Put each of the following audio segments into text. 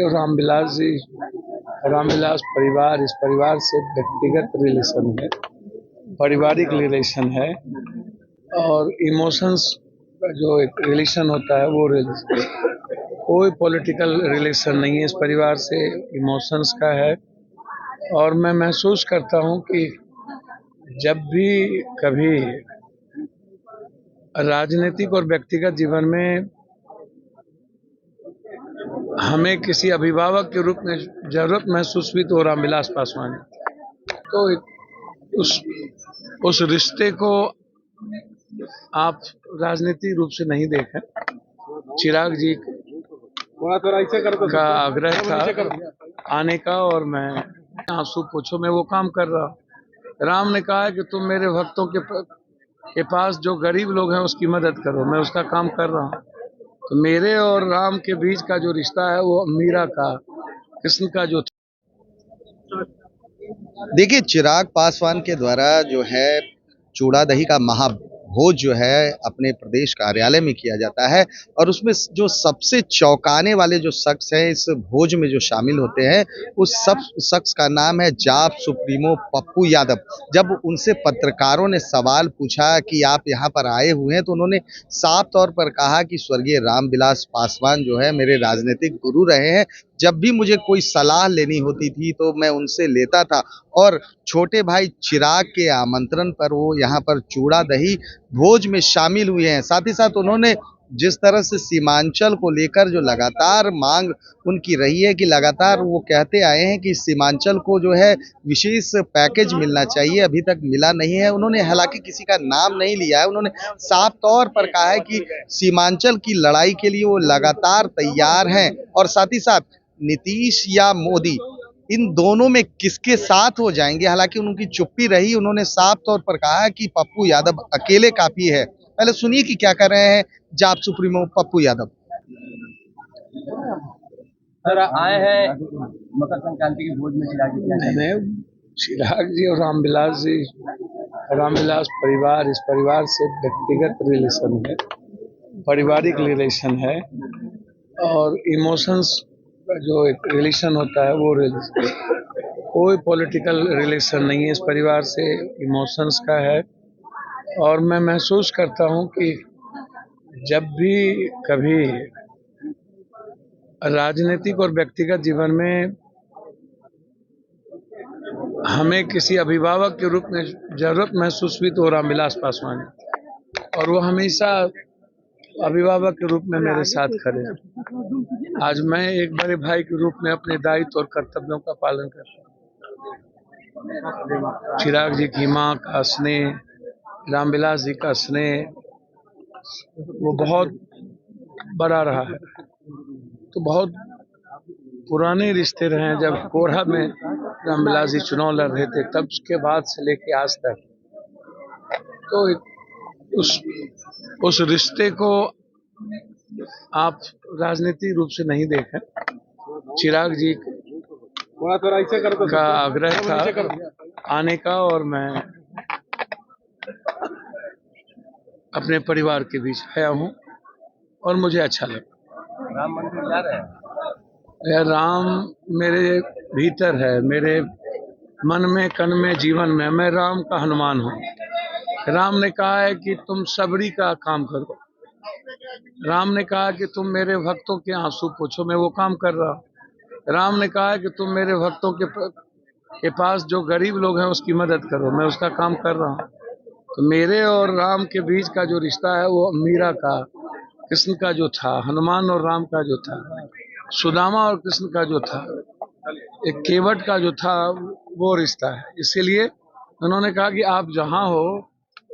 और रामविलास परिवार, इस परिवार से व्यक्तिगत रिलेशन है, पारिवारिक रिलेशन है और इमोशंस का जो एक रिलेशन होता है वो रिलेशन, कोई पॉलिटिकल रिलेशन नहीं है। इस परिवार से इमोशंस का है और मैं महसूस करता हूँ कि जब भी कभी राजनीतिक और व्यक्तिगत जीवन में हमें किसी अभिभावक के रूप में जरूरत महसूस हुई तो रामविलास पासवान तो उस उस रिश्ते को आप राजनीतिक रूप से नहीं देखें। चिराग जी का आग्रह था आने का और मैं आंसू पूछो मैं वो काम कर रहा हूँ। राम ने कहा है कि तुम मेरे भक्तों के पास जो गरीब लोग हैं उसकी मदद करो, मैं उसका काम कर रहा हूँ। तो मेरे और राम के बीच का जो रिश्ता है वो मीरा का, कृष्ण का जो देखिए, चिराग पासवान के द्वारा जो है चूड़ा दही का महाभोज जो है अपने प्रदेश कार्यालय में किया जाता है और उसमें जो सबसे चौंकाने वाले जो शख्स हैं इस भोज में जो शामिल होते हैं उस सब शख्स का नाम है जाप सुप्रीमो पप्पू यादव। जब उनसे पत्रकारों ने सवाल पूछा कि आप यहाँ पर आए हुए हैं तो उन्होंने साफ तौर पर कहा कि स्वर्गीय रामविलास पासवान जो है मेरे राजनीतिक गुरु रहे हैं। जब भी मुझे कोई सलाह लेनी होती थी तो मैं उनसे लेता था और छोटे भाई चिराग के आमंत्रण पर वो यहाँ पर चूड़ा दही भोज में शामिल हुए हैं। साथ ही साथ उन्होंने जिस तरह से सीमांचल को लेकर जो लगातार मांग उनकी रही है कि लगातार वो कहते आए हैं कि सीमांचल को जो है विशेष पैकेज मिलना चाहिए, अभी तक मिला नहीं है। उन्होंने हालांकि किसी का नाम नहीं लिया है, उन्होंने साफ तौर पर कहा है कि सीमांचल की लड़ाई के लिए वो लगातार तैयार हैं और साथ ही साथ नीतीश या मोदी इन दोनों में किसके साथ हो जाएंगे, हालांकि उनकी चुप्पी रही। उन्होंने साफ तौर पर कहा कि पप्पू यादव अकेले काफी है। पहले सुनिए कि क्या कर रहे हैं जाप सुप्रीमो पप्पू यादव। सर आए हैं मकर संक्रांति के भोज में चिराग जी और रामविलास परिवार, इस परिवार से व्यक्तिगत रिलेशन है, पारिवारिक रिलेशन है और इमोशंस का जो एक रिलेशन होता है वो रिलेशन, कोई पॉलिटिकल रिलेशन नहीं है। इस परिवार से इमोशंस का है और मैं महसूस करता हूँ कि जब भी कभी राजनीतिक और व्यक्तिगत जीवन में हमें किसी अभिभावक के रूप में जरूरत महसूस हुई तो रामविलास पासवान और वो हमेशा अभिभावक के रूप में मेरे साथ खड़े हैं। आज मैं एक बड़े भाई के रूप में अपने दायित्व और कर्तव्यों का पालन कर रहा हूँ। चिराग जी की माँ का स्नेह, रामविलास जी का स्नेह वो बहुत बड़ा रहा है। तो बहुत पुराने रिश्ते रहे हैं। जब कोरहा में रामविलास जी चुनाव लड़ रहे थे तब के बाद से लेके आज तक तो उस रिश्ते को आप राजनीतिक रूप से नहीं देखें। चिराग जी का आग्रह था आने का और मैं अपने परिवार के बीच आया हूँ और मुझे अच्छा लगा। राम मंदिर जा रहे हैं? राम मेरे भीतर है, मेरे मन में, कन में, जीवन में। मैं राम का हनुमान हूँ। राम ने कहा है कि तुम सबरी का काम करो। राम ने कहा कि तुम मेरे भक्तों के आंसू पोंछो, मैं वो काम कर रहा हूँ। राम ने कहा है कि तुम मेरे भक्तों के पास जो गरीब लोग हैं उसकी मदद करो, मैं उसका काम कर रहा हूँ। तो मेरे और राम के बीच का जो रिश्ता है वो मीरा का, कृष्ण का जो था, हनुमान और राम का जो था, सुदामा और कृष्ण का जो था, एक केवट का जो था वो रिश्ता है। इसीलिए उन्होंने कहा कि आप जहाँ हो,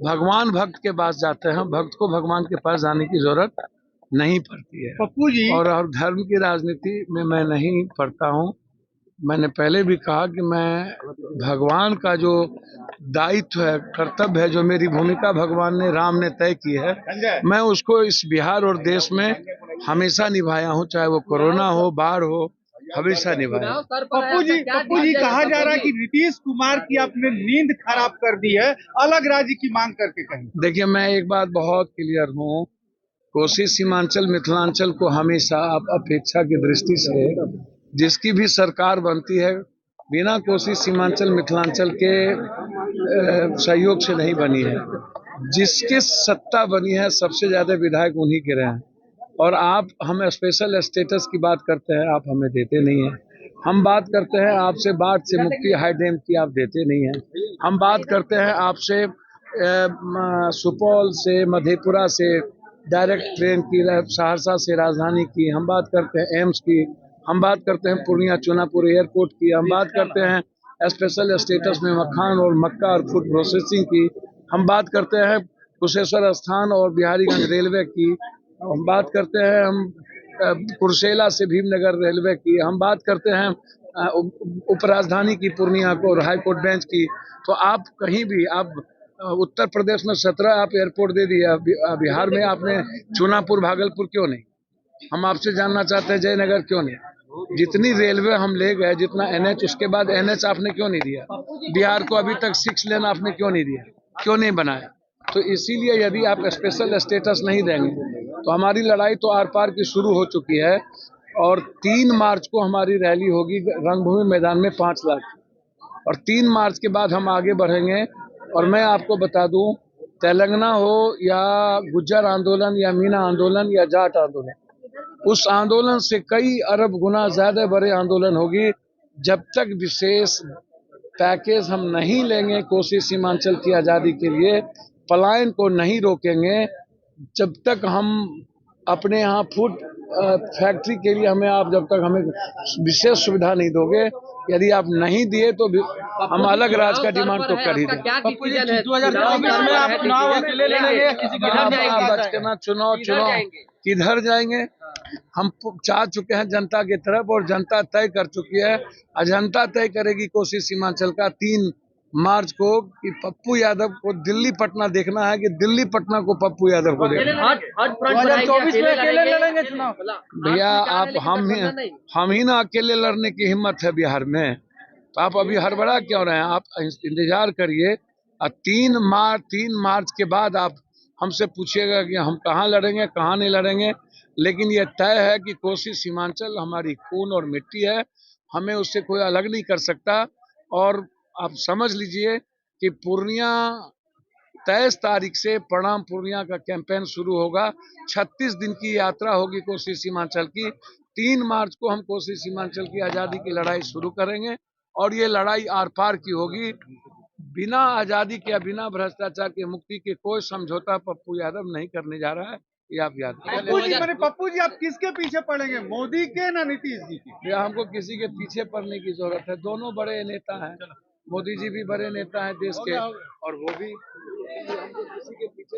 भगवान भक्त के पास जाते हैं, भक्त को भगवान के पास जाने की जरूरत नहीं पड़ती है। पप्पू जी और धर्म की राजनीति में मैं नहीं पढ़ता हूँ। मैंने पहले भी कहा कि मैं भगवान का जो दायित्व है, कर्तव्य है, जो मेरी भूमिका भगवान ने, राम ने तय की है, मैं उसको इस बिहार और देश में हमेशा निभाया हूँ, चाहे वो कोरोना हो, बाढ़ हो, हमेशा निभाया। पप्पू जी कहा जा रहा है कि नीतीश कुमार की आपने नींद खराब कर दी है, अलग राज्य की मांग करके कहीं। देखिए, मैं एक बात बहुत क्लियर हूँ, कोसी सीमांचल मिथिलांचल को हमेशा आप अपेक्षा की दृष्टि से जिसकी भी सरकार बनती है बिना कोसी सीमांचल मिथिलांचल के सहयोग से नहीं बनी है। जिसकी सत्ता बनी है सबसे ज्यादा विधायक उन्हीं के रहे हैं। और आप हम स्पेशल स्टेटस की बात करते हैं, आप हमें देते नहीं हैं। हम बात करते हैं आपसे बाढ़ से मुक्ति हाई डैम की, आप देते नहीं हैं। हम बात करते हैं आपसे सुपौल से मधेपुरा से डायरेक्ट ट्रेन की, सहरसा से राजधानी की, हम बात करते हैं एम्स की, हम बात करते हैं पूर्णिया चुनापुर एयरपोर्ट की, हम बात करते हैं स्पेशल स्टेटस में मखान और मक्का और फूड प्रोसेसिंग की, हम बात करते हैं कुशेश्वर स्थान और बिहारीगंज रेलवे की, हम बात करते हैं हम कुर्सेला से भीमनगर रेलवे की, हम बात करते हैं उपराजधानी की पूर्णिया को और हाईकोर्ट बेंच की। तो आप कहीं भी आप उत्तर प्रदेश में 17 आप एयरपोर्ट दे दिए, बिहार में आपने चुनापुर भागलपुर क्यों नहीं? हम आपसे जानना चाहते हैं जयनगर क्यों नहीं? जितनी रेलवे हम ले गए, जितना एनएच, उसके बाद एनएच आपने क्यों नहीं दिया? बिहार को अभी तक 6 लेन आपने क्यों नहीं दिया, क्यों नहीं बनाया? तो इसीलिए यदि आप स्पेशल स्टेटस नहीं देंगे तो हमारी लड़ाई तो आर पार की शुरू हो चुकी है। और 3 मार्च को हमारी रैली होगी रंगभूमि मैदान में 5 लाख, और 3 मार्च के बाद हम आगे बढ़ेंगे। और मैं आपको बता दूं, तेलंगाना हो या गुज्जर आंदोलन या मीना आंदोलन या जाट आंदोलन, उस आंदोलन से कई अरब गुना ज्यादा बड़े आंदोलन होगी। जब तक विशेष पैकेज हम नहीं लेंगे कोसी सीमांचल की आज़ादी के लिए, पलायन को नहीं रोकेंगे, जब तक हम अपने यहाँ फूड फैक्ट्री के लिए आप जब तक हमें विशेष सुविधा नहीं दोगे, यदि आप नहीं दिए तो हम अलग राज्य का डिमांड तो कर ही देंगे। क्या डिसीजन है? 2024 में आप चुनाव अकेले लड़ेंगे या किसी के साथ? चुनाव किधर जाएंगे? हम चाह चुके हैं जनता की तरफ, और जनता तय कर चुकी है। जनता तय करेगी कोसी सीमांचल का 3 मार्च को कि पप्पू यादव को दिल्ली पटना देखना है, कि दिल्ली पटना को पप्पू यादव को देखना है। 2024 में अकेले लड़ेंगे चुनाव? भैया आप हम ही ना अकेले लड़ने की हिम्मत है बिहार में, तो आप अभी हड़बड़ा क्यों रहे हैं? आप इंतजार करिए। 3 मार्च के बाद आप हमसे पूछिएगा कि हम कहाँ लड़ेंगे, कहाँ नहीं लड़ेंगे। लेकिन ये तय है कि कोसी सीमांचल हमारी खून और मिट्टी है, हमें उससे कोई अलग नहीं कर सकता। और आप समझ लीजिए कि पूर्णिया 23 तारीख से प्रणाम पूर्णिया का कैंपेन शुरू होगा। 36 दिन की यात्रा होगी कोसी सीमांचल की। 3 मार्च को हम कोसी सीमांचल की आज़ादी की लड़ाई शुरू करेंगे, और ये लड़ाई आर पार की होगी। बिना आज़ादी के या बिना भ्रष्टाचार के मुक्ति के कोई समझौता पप्पू यादव नहीं करने जा रहा है, ये आप याद रखिए। पप्पू जी आप किसके पीछे पड़ेंगे, मोदी के ना नीतीश जी के? भैया हमको किसी के पीछे पड़ने की जरूरत है। दोनों बड़े नेता हैं, मोदी जी भी बड़े नेता हैं देश के, और वो भी। हमको किसी के पीछे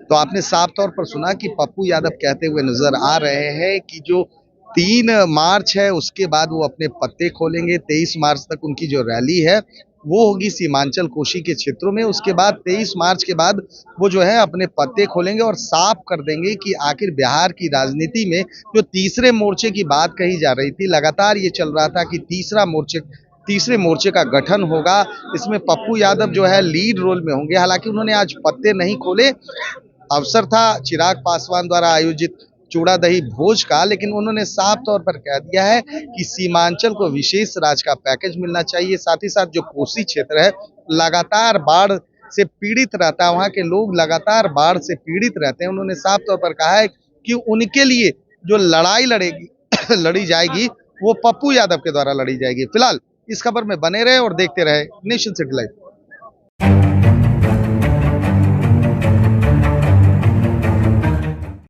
तो आपने साफ तौर पर सुना कि पप्पू यादव कहते हुए नजर आ रहे हैं कि जो 3 मार्च है उसके बाद वो अपने पत्ते खोलेंगे। 23 मार्च तक उनकी जो रैली है वो होगी सीमांचल कोशी के क्षेत्रों में। उसके बाद 23 मार्च के बाद वो जो है अपने पत्ते खोलेंगे और साफ कर देंगे कि आखिर बिहार की राजनीति में जो तीसरे मोर्चे की बात कही जा रही थी, लगातार ये चल रहा था कि तीसरे मोर्चे का गठन होगा। इसमें पप्पू यादव जो है लीड रोल में होंगे। हालांकि उन्होंने आज पत्ते नहीं खोले, अवसर था चिराग पासवान द्वारा आयोजित चूड़ा दही भोज का, लेकिन उन्होंने साफ तौर पर कह दिया है कि सीमांचल को विशेष राज्य का पैकेज मिलना चाहिए। साथ ही साथ जो कोसी क्षेत्र है लगातार बाढ़ से पीड़ित रहता है, वहाँ के लोग लगातार बाढ़ से पीड़ित रहते हैं। उन्होंने साफ तौर पर कहा है कि उनके लिए जो लड़ाई लड़ी जाएगी वो पप्पू यादव के द्वारा लड़ी जाएगी। फिलहाल इस खबर में बने रहे और देखते रहे नेशन सिटी लाइव।